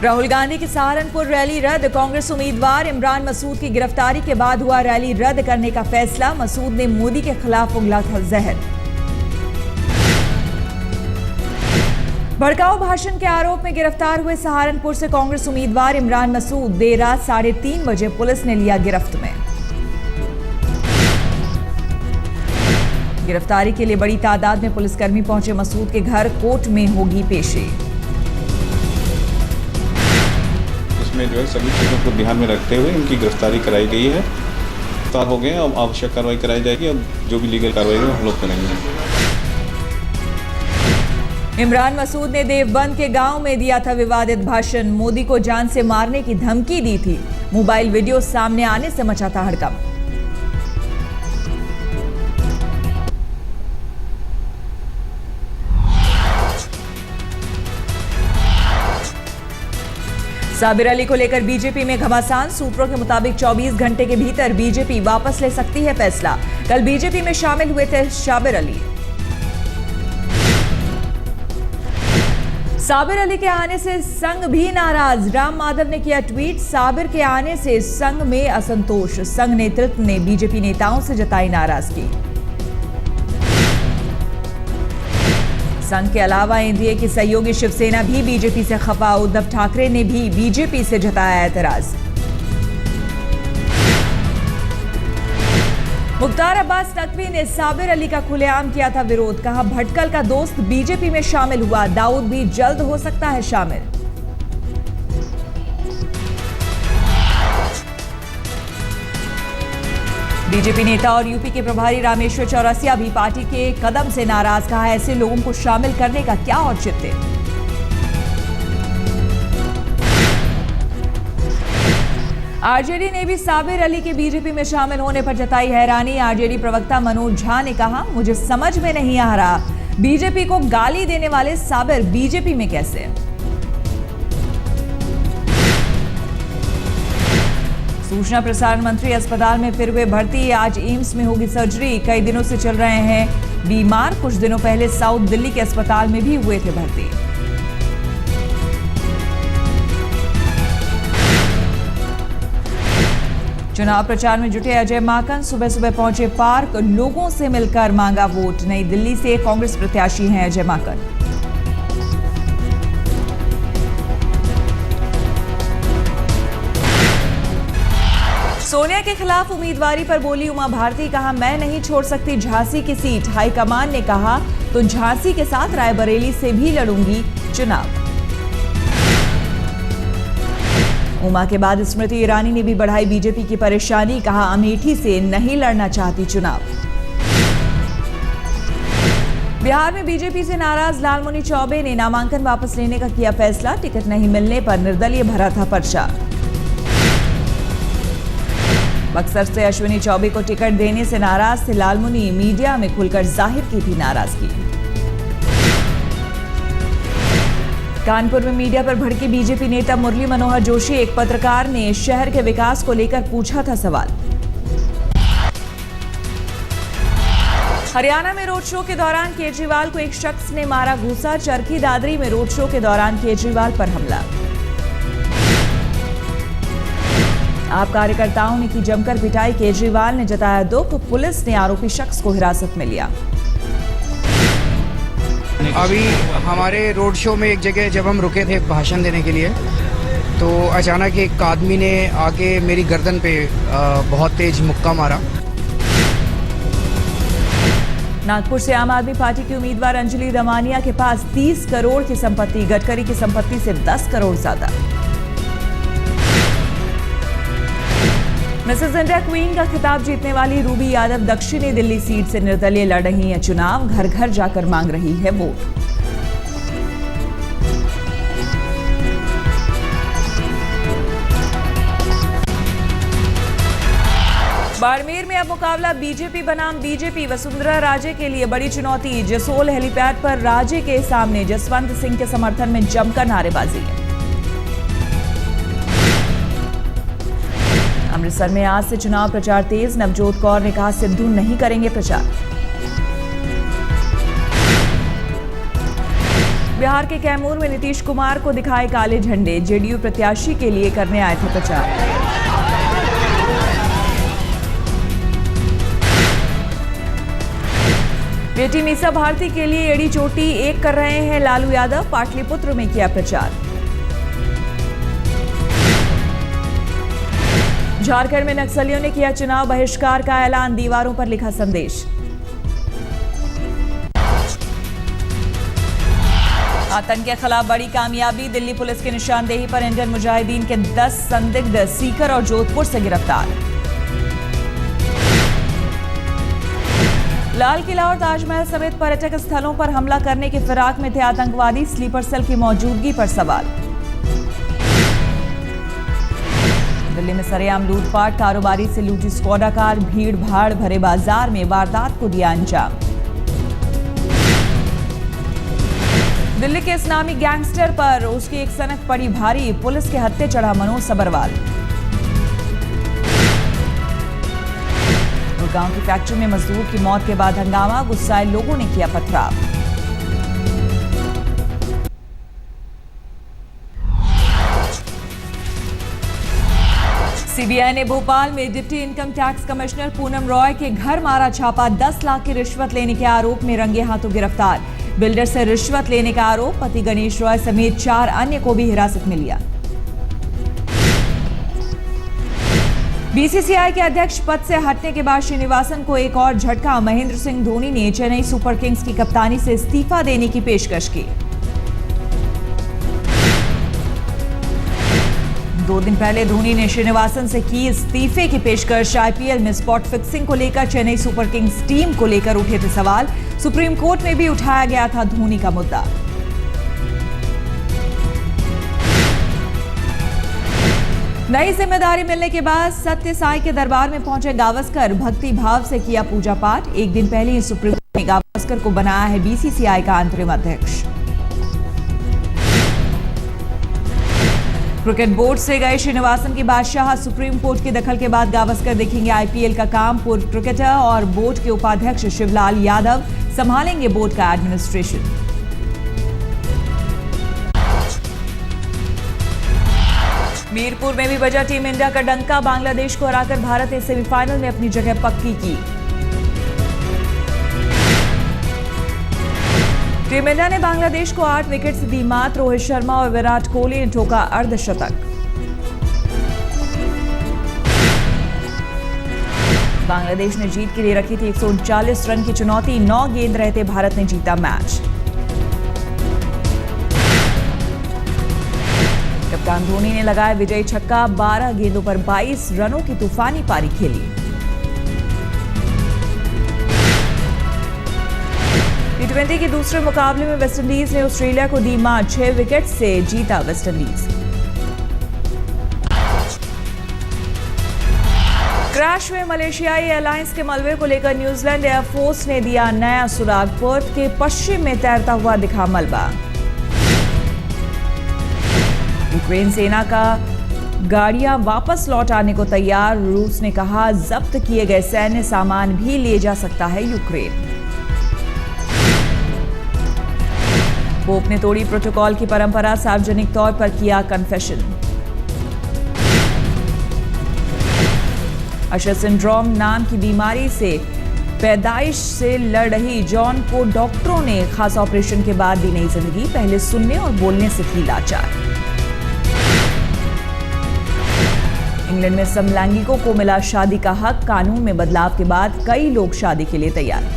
राहुल गांधी की सहारनपुर रैली रद्द। कांग्रेस उम्मीदवार इमरान मसूद की गिरफ्तारी के बाद हुआ रैली रद्द करने का फैसला। मसूद ने मोदी के खिलाफ उगला था जहर। भड़काऊ भाषण के आरोप में गिरफ्तार हुए सहारनपुर से कांग्रेस उम्मीदवार इमरान मसूद देर रात 3:30 बजे पुलिस ने लिया गिरफ्त में। गिरफ्तारी के लिए बड़ी तादाद में पुलिसकर्मी पहुंचे। मसूद के घर कोर्ट में होगी पेशी। इसमें जो है सभी चीज़ों को ध्यान में रखते हुए इनकी गिरफ्तारी कराई गई है। गिरफ्तार हो गए हैं, अब आवश्यक कार्रवाई कराई जाएगी। अब जो भी लीगल कार्रवाई है हम लोग करेंगे। इमरान मसूद ने देवबंद के गांव में दिया था विवादित भाषण। मोदी को जान से मारने की धमकी दी थी। मोबाइल वीडियो सामने आने से मचा था हड़कंप। साबिर अली को लेकर बीजेपी में घमासान। सूत्रों के मुताबिक 24 घंटे के भीतर बीजेपी वापस ले सकती है फैसला। कल बीजेपी में शामिल हुए थे साबिर अली। साबिर अली के आने से संघ भी नाराज। राम माधव ने किया ट्वीट, साबिर के आने से संघ में असंतोष। संघ नेतृत्व ने बीजेपी नेताओं से जताई नाराजगी। संघ के अलावा एनडीए की सहयोगी शिवसेना भी बीजेपी से खफा। उद्धव ठाकरे ने भी बीजेपी से जताया एतराज। मुख्तार अब्बास नकवी ने साबिर अली का खुलेआम किया था विरोध। कहा भटकल का दोस्त बीजेपी में शामिल हुआ, दाऊद भी जल्द हो सकता है शामिल। बीजेपी नेता और यूपी के प्रभारी रामेश्वर चौरसिया भी पार्टी के कदम से नाराज। कहा ऐसे लोगों को शामिल करने का क्या औचित्य। आरजेडी ने भी साबिर अली के बीजेपी में शामिल होने पर जताई हैरानी। आरजेडी प्रवक्ता मनोज झा ने कहा मुझे समझ में नहीं आ रहा, बीजेपी को गाली देने वाले साबिर बीजेपी में कैसे। सूचना प्रसारण मंत्री अस्पताल में फिर हुए भर्ती। आज एम्स में होगी सर्जरी। कई दिनों से चल रहे हैं बीमार। कुछ दिनों पहले साउथ दिल्ली के अस्पताल में भी हुए थे भर्ती। चुनाव प्रचार में जुटे अजय माकन सुबह सुबह पहुंचे पार्क। लोगों से मिलकर मांगा वोट। नई दिल्ली से कांग्रेस प्रत्याशी हैं अजय माकन। सोनिया के खिलाफ उम्मीदवारी पर बोली उमा भारती। कहा मैं नहीं छोड़ सकती झांसी की सीट। हाईकमान ने कहा तो झांसी के साथ रायबरेली से भी लड़ूंगी चुनाव। उमा के बाद स्मृति ईरानी ने भी बढ़ाई बीजेपी की परेशानी। कहा अमेठी से नहीं लड़ना चाहती चुनाव। बिहार में बीजेपी से नाराज लालमुनि चौबे ने नामांकन वापस लेने का किया फैसला। टिकट नहीं मिलने पर निर्दलीय भरा था पर्चा। बक्सर से अश्विनी चौबे को टिकट देने से नाराज थे लालमुनि। मीडिया में खुलकर जाहिर की थी नाराजगी। कानपुर में मीडिया पर भड़के बीजेपी नेता मुरली मनोहर जोशी। एक पत्रकार ने शहर के विकास को लेकर पूछा था सवाल। हरियाणा में रोड शो के दौरान केजरीवाल को एक शख्स ने मारा घूसा। चरखी दादरी में रोड शो के दौरान केजरीवाल पर हमला। आप कार्यकर्ताओं ने की जमकर पिटाई। केजरीवाल ने जताया दुख। पुलिस ने आरोपी शख्स को हिरासत में लिया। अभी हमारे रोड शो में एक जगह जब हम रुके थे भाषण देने के लिए, तो अचानक एक आदमी ने आके मेरी गर्दन पे बहुत तेज मुक्का मारा। नागपुर से आम आदमी पार्टी की उम्मीदवार अंजलि दमानिया के पास 30 करोड़ की संपत्ति। गडकरी की संपत्ति से 10 करोड़ ज्यादा। मिसेस इंडिया क्वीन का खिताब जीतने वाली रूबी यादव दक्षिणी दिल्ली सीट से निर्दलीय लड़ रही हैं चुनाव। घर घर जाकर मांग रही है वोट। बाड़मेर में अब मुकाबला बीजेपी बनाम बीजेपी। वसुंधरा राजे के लिए बड़ी चुनौती। जसोल हेलीपैड पर राजे के सामने जसवंत सिंह के समर्थन में जमकर नारेबाजी। अमृतसर में आज से चुनाव प्रचार तेज। नवजोत कौर ने कहा सिद्धू नहीं करेंगे प्रचार। बिहार के कैमूर में नीतीश कुमार को दिखाए काले झंडे, जेडीयू प्रत्याशी के लिए करने आए थे प्रचार। बेटी मीसा भारती के लिए एड़ी चोटी एक कर रहे हैं लालू यादव, पाटलिपुत्र में किया प्रचार। झारखंड में नक्सलियों ने किया चुनाव बहिष्कार का ऐलान, दीवारों पर लिखा संदेश। आतंक के खिलाफ बड़ी कामयाबी, दिल्ली पुलिस की निशानदेही पर इंडियन मुजाहिदीन के 10 संदिग्ध सीकर और जोधपुर से गिरफ्तार। लाल किला और ताजमहल समेत पर्यटक स्थलों पर हमला करने की फिराक में थे आतंकवादी, स्लीपर सेल की मौजूदगी पर सवाल। दिल्ली में सरेआम लूटपाट, कारोबारी से लूटी स्कोडा कार, भीड़ भाड़ भरे बाजार में वारदात को दिया अंजाम। दिल्ली के इस नामी गैंगस्टर पर उसकी एक सनक पड़ी भारी, पुलिस के हत्थे चढ़ा मनोज सबरवाल। गुड़गांव की फैक्ट्री में मजदूर की मौत के बाद हंगामा, गुस्साए लोगों ने किया पथराव। सीबीआई ने भोपाल में deputy income tax commissioner Poonam Roy के घर मारा छापा, 10 लाख की रिश्वत लेने के आरोप में रंगे हाथों गिरफ्तार। बिल्डर से रिश्वत लेने का आरोप, पति गणेश रॉय समेत 4 अन्य को भी हिरासत में लिया। बीसीसीआई के अध्यक्ष पद से हटने के बाद श्रीनिवासन को एक और झटका, महेंद्र सिंह धोनी ने चेन्नई सुपर किंग्स की कप्तानी से इस्तीफा देने की पेशकश की। 2 दिन पहले धोनी ने श्रीनिवासन से की इस्तीफे की पेशकश। आईपीएल में स्पॉट फिक्सिंग को लेकर चेन्नई सुपर किंग्स टीम को लेकर उठे थे सवाल, सुप्रीम कोर्ट में भी उठाया गया था धोनी का मुद्दा। नई जिम्मेदारी मिलने के बाद सत्य साई के दरबार में पहुंचे गावस्कर, भक्ति भाव से किया पूजा पाठ। एक दिन पहले ही सुप्रीम कोर्ट ने गावस्कर को बनाया है बीसीसीआई का अंतरिम अध्यक्ष। क्रिकेट बोर्ड से गए श्रीनिवासन की बादशाह, सुप्रीम कोर्ट के दखल के बाद गावस्कर देखेंगे आईपीएल का काम। पूर्व क्रिकेटर और बोर्ड के उपाध्यक्ष शिवलाल यादव संभालेंगे बोर्ड का एडमिनिस्ट्रेशन। मीरपुर में भी बजा टीम इंडिया का डंका, बांग्लादेश को हराकर भारत ने सेमीफाइनल में अपनी जगह पक्की की। टीम इंडिया ने बांग्लादेश को 8 विकेट से दी मात, रोहित शर्मा और विराट कोहली ने ठोका अर्धशतक। बांग्लादेश ने जीत के लिए रखी थी 139 रन की चुनौती, 9 गेंद रहते भारत ने जीता मैच। कप्तान धोनी ने लगाया विजयी छक्का, 12 गेंदों पर 22 रनों की तूफानी पारी खेली। T20 के दूसरे मुकाबले में वेस्टइंडीज ने ऑस्ट्रेलिया को दी मात, 6 विकेट से जीता वेस्टइंडीज। क्रैश में मलेशियाई एयरलाइंस के मलबे को लेकर न्यूजीलैंड एयरफोर्स ने दिया नया सुराग, पर्थ के पश्चिम में तैरता हुआ दिखा मलबा। यूक्रेन सेना का गाड़ियां वापस लौट आने को तैयार, रूस ने कहा जब्त किए गए सैन्य सामान भी ले जा सकता है यूक्रेन। पोप ने तोड़ी प्रोटोकॉल की परंपरा, सार्वजनिक तौर पर किया कन्फेशन। अशर सिंड्रोम नाम की बीमारी से पैदाइश से लड़ रही जॉन को डॉक्टरों ने खास ऑपरेशन के बाद दी नई जिंदगी, पहले सुनने और बोलने से थी लाचार। इंग्लैंड में समलैंगिकों को मिला शादी का हक, कानून में बदलाव के बाद कई लोग शादी के लिए तैयार।